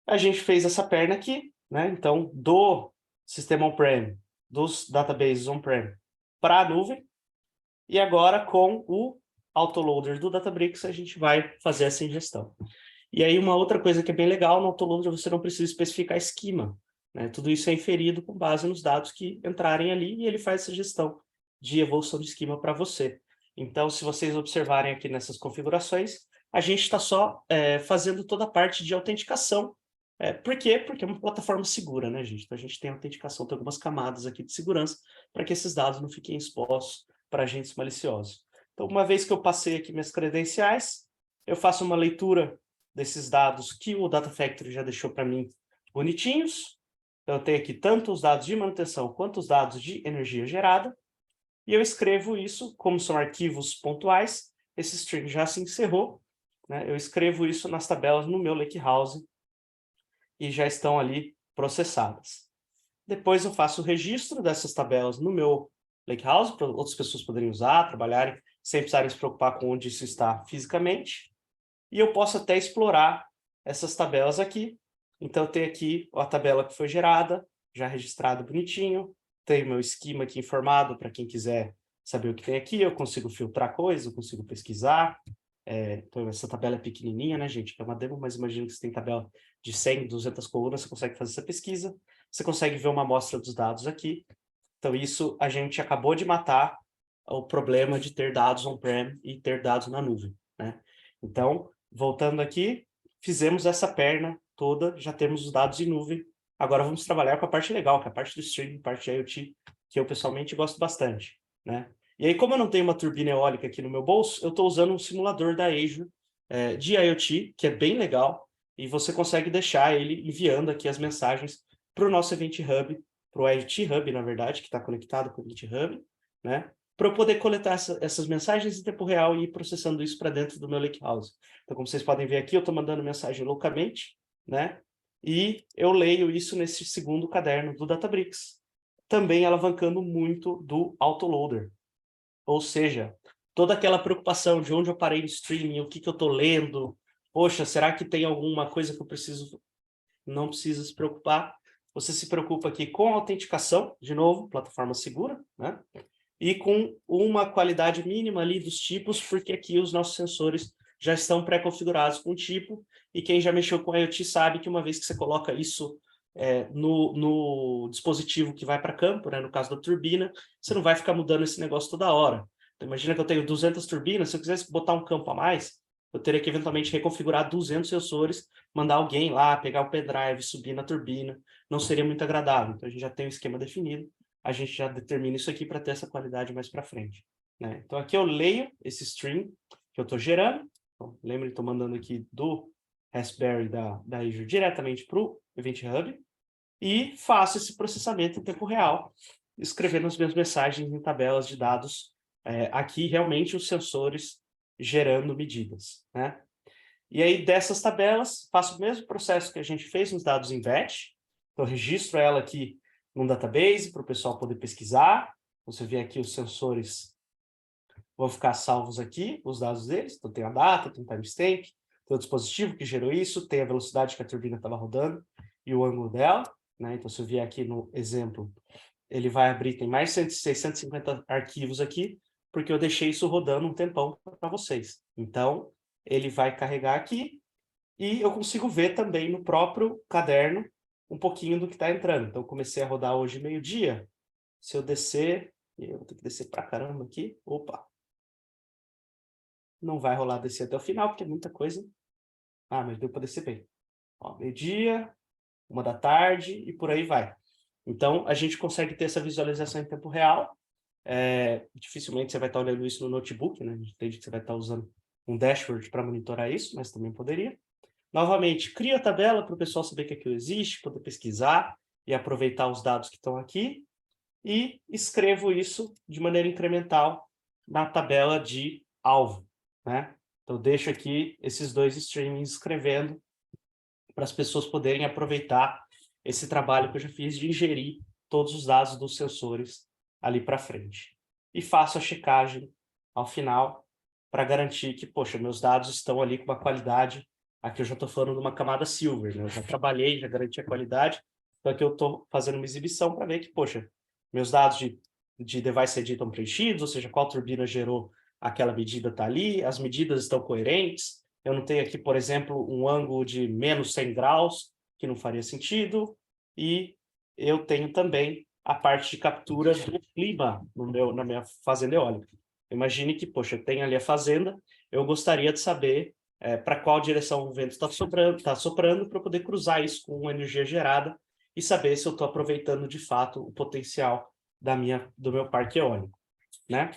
A gente fez essa perna aqui, né? Então, do sistema on-prem, dos databases on-prem para a nuvem. E agora, com o autoloader do Databricks, a gente vai fazer essa ingestão. E aí, uma outra coisa que é bem legal, no autoloader você não precisa especificar esquema, né? Tudo isso é inferido com base nos dados que entrarem ali e ele faz essa gestão de evolução de esquema para você. Então, se vocês observarem aqui nessas configurações, a gente está só fazendo toda a parte de autenticação. Por quê? Porque é uma plataforma segura, né, gente? Então, a gente tem autenticação, tem algumas camadas aqui de segurança para que esses dados não fiquem expostos para agentes maliciosos. Então, uma vez que eu passei aqui minhas credenciais, eu faço uma leitura desses dados que o Data Factory já deixou para mim bonitinhos. Então, eu tenho aqui tanto os dados de manutenção quanto os dados de energia gerada. E eu escrevo isso, como são arquivos pontuais, esse string já se encerrou, né? Eu escrevo isso nas tabelas no meu Lakehouse e já estão ali processadas. Depois eu faço o registro dessas tabelas no meu Lakehouse, para outras pessoas poderem usar, trabalharem, sem precisarem se preocupar com onde isso está fisicamente. E eu posso até explorar essas tabelas aqui. Então, eu tenho aqui a tabela que foi gerada, já registrado bonitinho. Tenho meu esquema aqui informado para quem quiser saber o que tem aqui. Eu consigo filtrar coisas, eu consigo pesquisar. Então, essa tabela é pequenininha, né, gente? É uma demo, mas imagina que você tem tabela de 100, 200 colunas, você consegue fazer essa pesquisa. Você consegue ver uma amostra dos dados aqui. Então, isso a gente acabou de matar o problema de ter dados on-prem e ter dados na nuvem, né? Então, voltando aqui, fizemos essa perna toda, já temos os dados em nuvem. Agora vamos trabalhar com a parte legal, que é a parte do streaming, a parte de IoT, que eu pessoalmente gosto bastante, né? E aí, como eu não tenho uma turbina eólica aqui no meu bolso, eu estou usando um simulador da Azure de IoT, que é bem legal, e você consegue deixar ele enviando aqui as mensagens para o nosso Event Hub, para o IoT Hub, na verdade, que está conectado com o Event Hub, né? Para eu poder coletar essas mensagens em tempo real e ir processando isso para dentro do meu Lakehouse. Então, como vocês podem ver aqui, eu estou mandando mensagem loucamente, né? E eu leio isso nesse segundo caderno do Databricks, também alavancando muito do autoloader. Ou seja, toda aquela preocupação de onde eu parei no streaming, o que eu estou lendo, poxa, será que tem alguma coisa que eu preciso? Não precisa se preocupar. Você se preocupa aqui com a autenticação, de novo, plataforma segura, né? E com uma qualidade mínima ali dos tipos, porque aqui os nossos sensores já estão pré-configurados com tipo, e quem já mexeu com IoT sabe que uma vez que você coloca isso no dispositivo que vai para campo, né, no caso da turbina, você não vai ficar mudando esse negócio toda hora. Então, imagina que eu tenho 200 turbinas, se eu quisesse botar um campo a mais, eu teria que eventualmente reconfigurar 200 sensores, mandar alguém lá, pegar o pendrive, subir na turbina, não seria muito agradável. Então, a gente já tem um esquema definido, a gente já determina isso aqui para ter essa qualidade mais para frente, né? Então, aqui eu leio esse string que eu estou gerando. Então, lembrem, estou mandando aqui do Raspberry da Azure diretamente para o Event Hub e faço esse processamento em tempo real, escrevendo as minhas mensagens em tabelas de dados. Aqui, realmente, os sensores gerando medidas, né? E aí, dessas tabelas, faço o mesmo processo que a gente fez nos dados em batch. Então, registro ela aqui num database para o pessoal poder pesquisar. Você vê aqui os sensores vão ficar salvos aqui, os dados deles. Então, tem a data, tem o timestamp, tem o dispositivo que gerou isso, tem a velocidade que a turbina estava rodando e o ângulo dela, né? Então, se eu vier aqui no exemplo, ele vai abrir, tem mais 650 arquivos aqui, porque eu deixei isso rodando um tempão para vocês. Então, ele vai carregar aqui e eu consigo ver também no próprio caderno um pouquinho do que está entrando. Então, eu comecei a rodar hoje meio-dia. Se eu descer, eu vou ter que descer para caramba aqui. Opa! Não vai rolar descer até o final, porque é muita coisa. Ah, mas deu para descer bem. Ó, meio-dia, 1 da tarde e por aí vai. Então, a gente consegue ter essa visualização em tempo real. Dificilmente você vai estar olhando isso no notebook, né? A gente entende que você vai estar usando um dashboard para monitorar isso, mas também poderia. Novamente, cria a tabela para o pessoal saber que aquilo existe, poder pesquisar e aproveitar os dados que estão aqui. E escrevo isso de maneira incremental na tabela de alvo, né? Então, deixo aqui esses dois streamings escrevendo para as pessoas poderem aproveitar esse trabalho que eu já fiz de ingerir todos os dados dos sensores ali para frente. E faço a checagem ao final para garantir que, poxa, meus dados estão ali com uma qualidade. Aqui eu já estou falando de uma camada silver, né? Eu já trabalhei, já garanti a qualidade. Então aqui eu estou fazendo uma exibição para ver que, poxa, meus dados de device ID estão preenchidos, ou seja, qual turbina gerou aquela medida está ali, as medidas estão coerentes. Eu não tenho aqui, por exemplo, um ângulo de menos 100 graus, que não faria sentido. E eu tenho também a parte de captura do clima na minha fazenda eólica. Imagine que, poxa, eu tenho ali a fazenda, eu gostaria de saber para qual direção o vento está soprando para poder cruzar isso com uma energia gerada e saber se eu estou aproveitando de fato o potencial do meu parque eólico, né?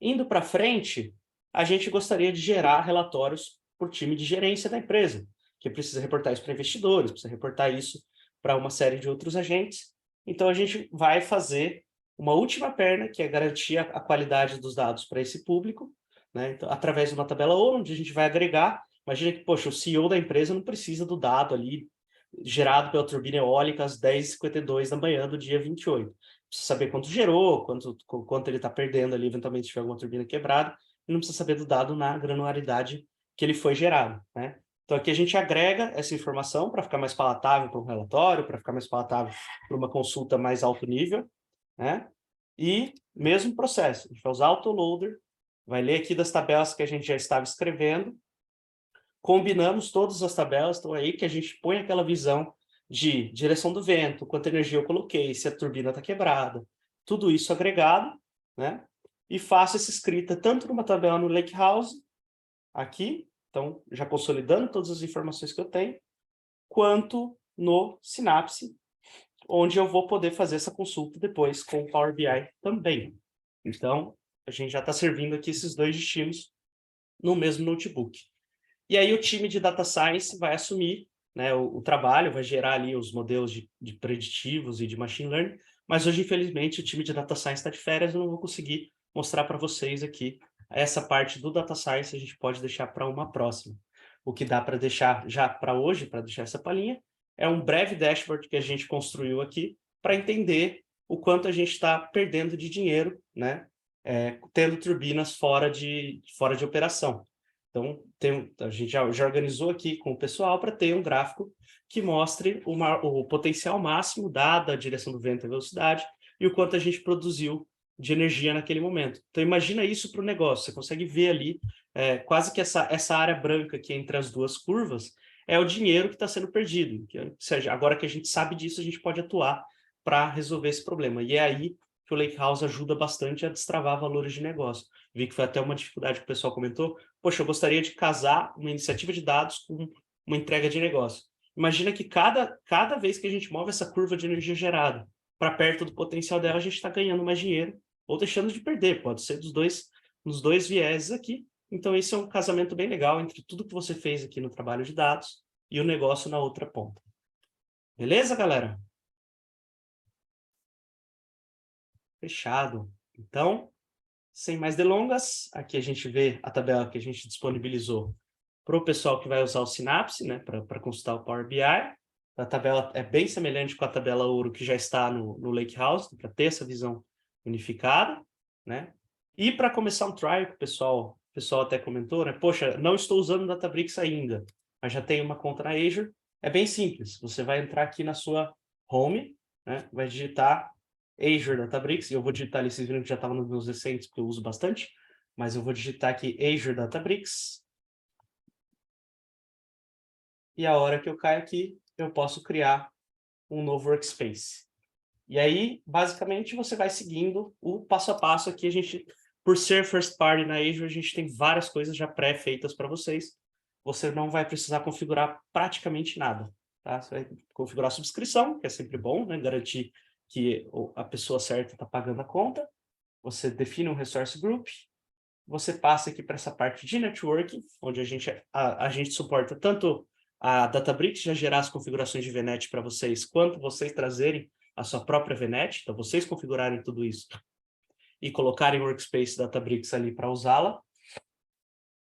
Indo para frente, a gente gostaria de gerar relatórios por time de gerência da empresa, que precisa reportar isso para investidores, precisa reportar isso para uma série de outros agentes. Então, a gente vai fazer uma última perna, que é garantir a qualidade dos dados para esse público, né? Então, através de uma tabela onde a gente vai agregar. Imagina que, poxa, o CEO da empresa não precisa do dado ali gerado pela turbina eólica às 10h52 da manhã do dia 28. Precisa saber quanto gerou, quanto ele está perdendo ali, eventualmente se tiver alguma turbina quebrada, e não precisa saber do dado na granularidade que ele foi gerado, né? Então, aqui a gente agrega essa informação para ficar mais palatável para um relatório, para ficar mais palatável para uma consulta mais alto nível, né? E mesmo processo, a gente vai usar o autoloader, vai ler aqui das tabelas que a gente já estava escrevendo, combinamos todas as tabelas, então é aí que a gente põe aquela visão de direção do vento, quanta energia eu coloquei, se a turbina está quebrada, tudo isso agregado, né? E faço essa escrita tanto numa tabela no Lakehouse, aqui, então já consolidando todas as informações que eu tenho, quanto no Synapse, onde eu vou poder fazer essa consulta depois com o Power BI também. Então, a gente já está servindo aqui esses dois destinos no mesmo notebook. E aí o time de Data Science vai assumir, né, o trabalho, vai gerar ali os modelos de preditivos e de Machine Learning, mas hoje, infelizmente, o time de Data Science está de férias, eu não vou conseguir mostrar para vocês aqui essa parte do Data Science, a gente pode deixar para uma próxima. O que dá para deixar já para hoje, para deixar essa palhinha, é um breve dashboard que a gente construiu aqui para entender o quanto a gente está perdendo de dinheiro, né, tendo turbinas fora de operação. Então, a gente já organizou aqui com o pessoal para ter um gráfico que mostre o potencial máximo dada a direção do vento e a velocidade e o quanto a gente produziu de energia naquele momento. Então, imagina isso para o negócio. Você consegue ver ali quase que essa área branca aqui entre as duas curvas é o dinheiro que está sendo perdido. Ou seja, agora que a gente sabe disso, a gente pode atuar para resolver esse problema. E é aí que o Lakehouse ajuda bastante a destravar valores de negócio. Vi que foi até uma dificuldade que o pessoal comentou. Poxa, eu gostaria de casar uma iniciativa de dados com uma entrega de negócio. Imagina que cada vez que a gente move essa curva de energia gerada para perto do potencial dela, a gente está ganhando mais dinheiro ou deixando de perder. Pode ser nos dois vieses aqui. Então, esse é um casamento bem legal entre tudo que você fez aqui no trabalho de dados e o negócio na outra ponta. Beleza, galera? Fechado. Então, sem mais delongas, aqui a gente vê a tabela que a gente disponibilizou para o pessoal que vai usar o Synapse, né, para consultar o Power BI. A tabela é bem semelhante com a tabela ouro que já está no Lakehouse, para ter essa visão unificada, né? E para começar um trial, que o pessoal até comentou, né? Poxa, não estou usando Databricks ainda, mas já tenho uma conta na Azure. É bem simples. Você vai entrar aqui na sua home, né? Vai digitar Azure Databricks, e eu vou digitar ali, vocês viram que já estava nos meus recentes, porque eu uso bastante, mas eu vou digitar aqui Azure Databricks. E a hora que eu caio aqui, eu posso criar um novo workspace. E aí, basicamente, você vai seguindo o passo a passo aqui. A gente, por ser first party na Azure, a gente tem várias coisas já pré-feitas para vocês. Você não vai precisar configurar praticamente nada. Tá? Você vai configurar a subscrição, que é sempre bom, né? Garantir que a pessoa certa está pagando a conta. Você define um resource group. Você passa aqui para essa parte de networking, onde a gente suporta tanto a Databricks já gerar as configurações de VNet para vocês, quanto vocês trazerem a sua própria VNet, então vocês configurarem tudo isso e colocarem o Workspace Databricks ali para usá-la.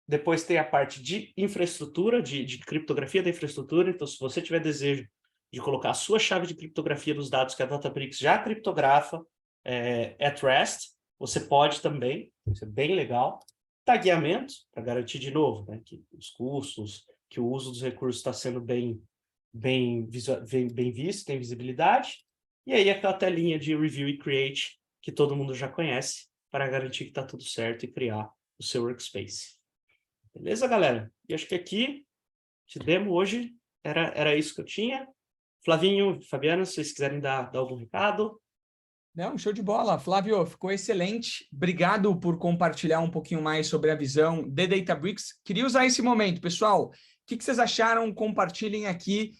Depois tem a parte de infraestrutura, de criptografia da infraestrutura, então se você tiver desejo de colocar a sua chave de criptografia dos dados que a Databricks já criptografa at rest, você pode também, isso é bem legal. Tagueamento, para garantir de novo, né, que os custos, que o uso dos recursos está sendo bem visto, tem visibilidade. E aí aquela telinha de Review e Create, que todo mundo já conhece, para garantir que está tudo certo e criar o seu workspace. Beleza, galera? E acho que aqui, esse demo hoje, era isso que eu tinha. Flavinho, Fabiana, se vocês quiserem dar algum recado. Não, show de bola. Flávio, ficou excelente. Obrigado por compartilhar um pouquinho mais sobre a visão de Databricks. Queria usar esse momento. Pessoal, o que vocês acharam? Compartilhem aqui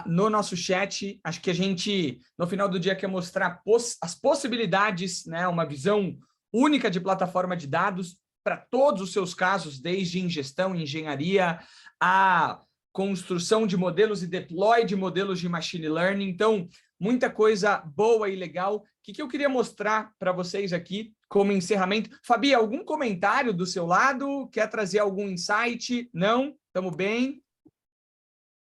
no nosso chat. Acho que a gente, no final do dia, quer mostrar as possibilidades, né? Uma visão única de plataforma de dados para todos os seus casos, desde ingestão, engenharia, a construção de modelos e deploy de modelos de machine learning. Então, muita coisa boa e legal. O que eu queria mostrar para vocês aqui como encerramento? Fabi, algum comentário do seu lado? Quer trazer algum insight? Não? Estamos bem?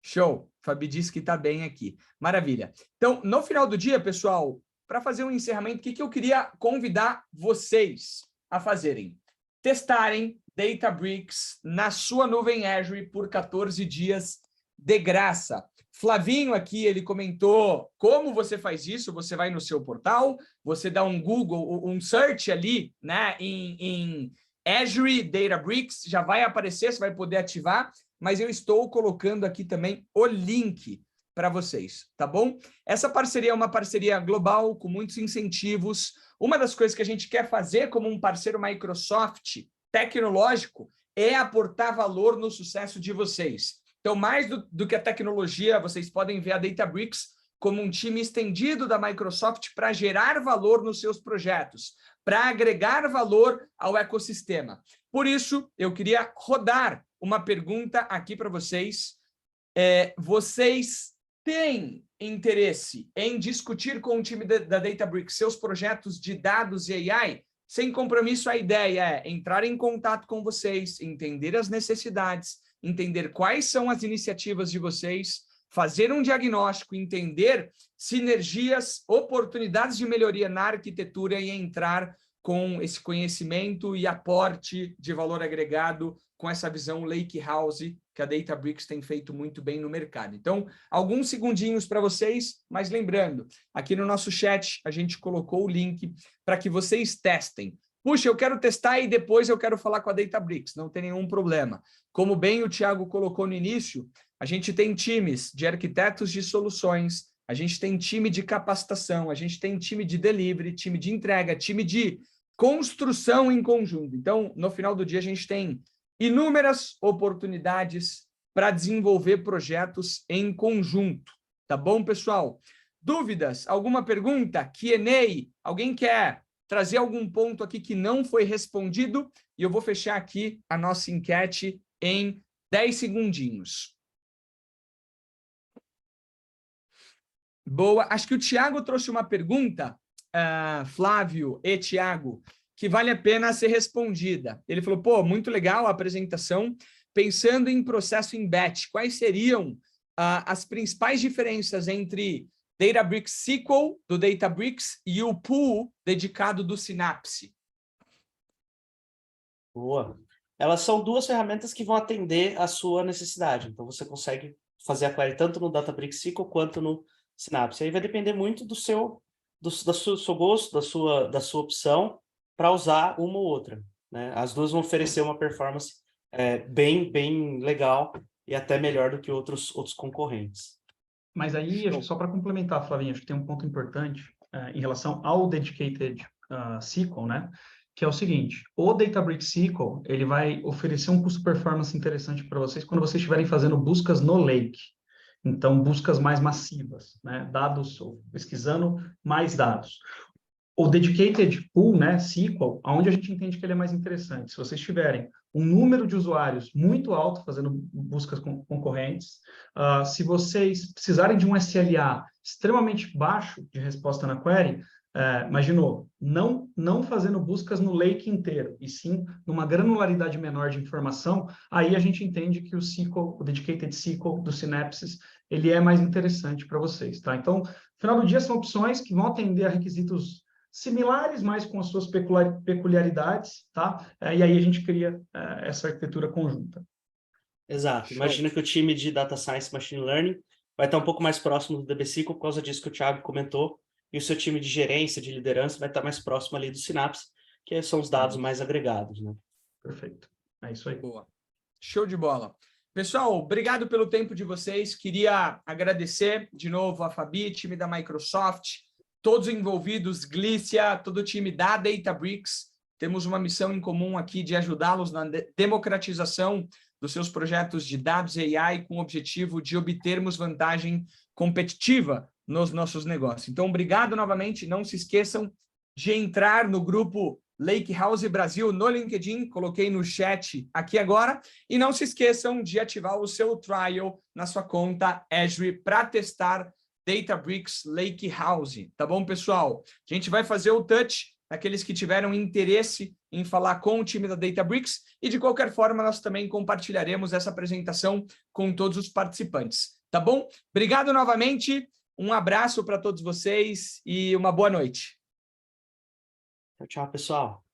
Show! Fabi disse que está bem aqui. Maravilha. Então, no final do dia, pessoal, para fazer um encerramento, o que eu queria convidar vocês a fazerem? Testarem Databricks na sua nuvem Azure por 14 dias de graça. Flavinho aqui, ele comentou como você faz isso. Você vai no seu portal, você dá um Google, um search ali, né, em Azure Databricks, já vai aparecer, você vai poder ativar, mas eu estou colocando aqui também o link para vocês, tá bom? Essa parceria é uma parceria global, com muitos incentivos. Uma das coisas que a gente quer fazer como um parceiro Microsoft tecnológico é aportar valor no sucesso de vocês. Então, mais do que a tecnologia, vocês podem ver a Databricks como um time estendido da Microsoft para gerar valor nos seus projetos, para agregar valor ao ecossistema. Por isso, eu queria rodar uma pergunta aqui para vocês. Vocês têm interesse em discutir com o time da Databricks seus projetos de dados e AI? Sem compromisso, a ideia é entrar em contato com vocês, entender as necessidades, entender quais são as iniciativas de vocês, fazer um diagnóstico, entender sinergias, oportunidades de melhoria na arquitetura e entrar com esse conhecimento e aporte de valor agregado com essa visão Lake House que a Databricks tem feito muito bem no mercado. Então, alguns segundinhos para vocês, mas lembrando, aqui no nosso chat a gente colocou o link para que vocês testem. Puxa, eu quero testar e depois eu quero falar com a Databricks, não tem nenhum problema. Como bem o Thiago colocou no início, a gente tem times de arquitetos de soluções, a gente tem time de capacitação, a gente tem time de delivery, time de entrega, time de construção em conjunto. Então, no final do dia, a gente tem inúmeras oportunidades para desenvolver projetos em conjunto. Tá bom, pessoal? Dúvidas? Alguma pergunta? Q&A? Alguém quer trazer algum ponto aqui que não foi respondido? E eu vou fechar aqui a nossa enquete em 10 segundinhos. Boa. Acho que o Thiago trouxe uma pergunta, Flávio e Thiago, que vale a pena ser respondida. Ele falou, pô, muito legal a apresentação. Pensando em processo em batch, quais seriam as principais diferenças entre Databricks SQL do Databricks e o Pool dedicado do Synapse. Boa. Elas são duas ferramentas que vão atender a sua necessidade. Então, você consegue fazer a query tanto no Databricks SQL quanto no Synapse. Aí vai depender muito do seu gosto, da sua opção para usar uma ou outra, né? As duas vão oferecer uma performance bem legal e até melhor do que outros concorrentes. Mas aí, acho que só para complementar, Flavinho, acho que tem um ponto importante em relação ao Dedicated SQL, né? Que é o seguinte, o Databricks SQL, ele vai oferecer um custo-performance interessante para vocês quando vocês estiverem fazendo buscas no Lake. Então, buscas mais massivas, né? Dados, ou pesquisando mais dados. O Dedicated Pool, né, SQL, onde a gente entende que ele é mais interessante. Se vocês tiverem um número de usuários muito alto fazendo buscas concorrentes, se vocês precisarem de um SLA extremamente baixo de resposta na query, imaginou, não fazendo buscas no lake inteiro, e sim numa granularidade menor de informação, aí a gente entende que o Dedicated SQL do Synapse, ele é mais interessante para vocês, tá? Então, no final do dia, são opções que vão atender a requisitos similares, mas com as suas peculiaridades, tá? E aí a gente cria essa arquitetura conjunta. Exato. Imagina que o time de Data Science Machine Learning vai estar um pouco mais próximo do DB SQL por causa disso que o Thiago comentou, e o seu time de gerência, de liderança, vai estar mais próximo ali do Synapse, que são os dados mais agregados, né? Perfeito. É isso aí. Boa. Show de bola. Pessoal, obrigado pelo tempo de vocês. Queria agradecer de novo a Fabi, time da Microsoft, todos envolvidos, Glícia, todo o time da Databricks. Temos uma missão em comum aqui de ajudá-los na democratização dos seus projetos de dados e AI com o objetivo de obtermos vantagem competitiva nos nossos negócios. Então, obrigado novamente. Não se esqueçam de entrar no grupo Lakehouse Brasil no LinkedIn, coloquei no chat aqui agora, e não se esqueçam de ativar o seu trial na sua conta Azure para testar Databricks Lakehouse, tá bom, pessoal? A gente vai fazer o touch naqueles que tiveram interesse em falar com o time da Databricks e, de qualquer forma, nós também compartilharemos essa apresentação com todos os participantes, tá bom? Obrigado novamente, um abraço para todos vocês e uma boa noite. Tchau, pessoal.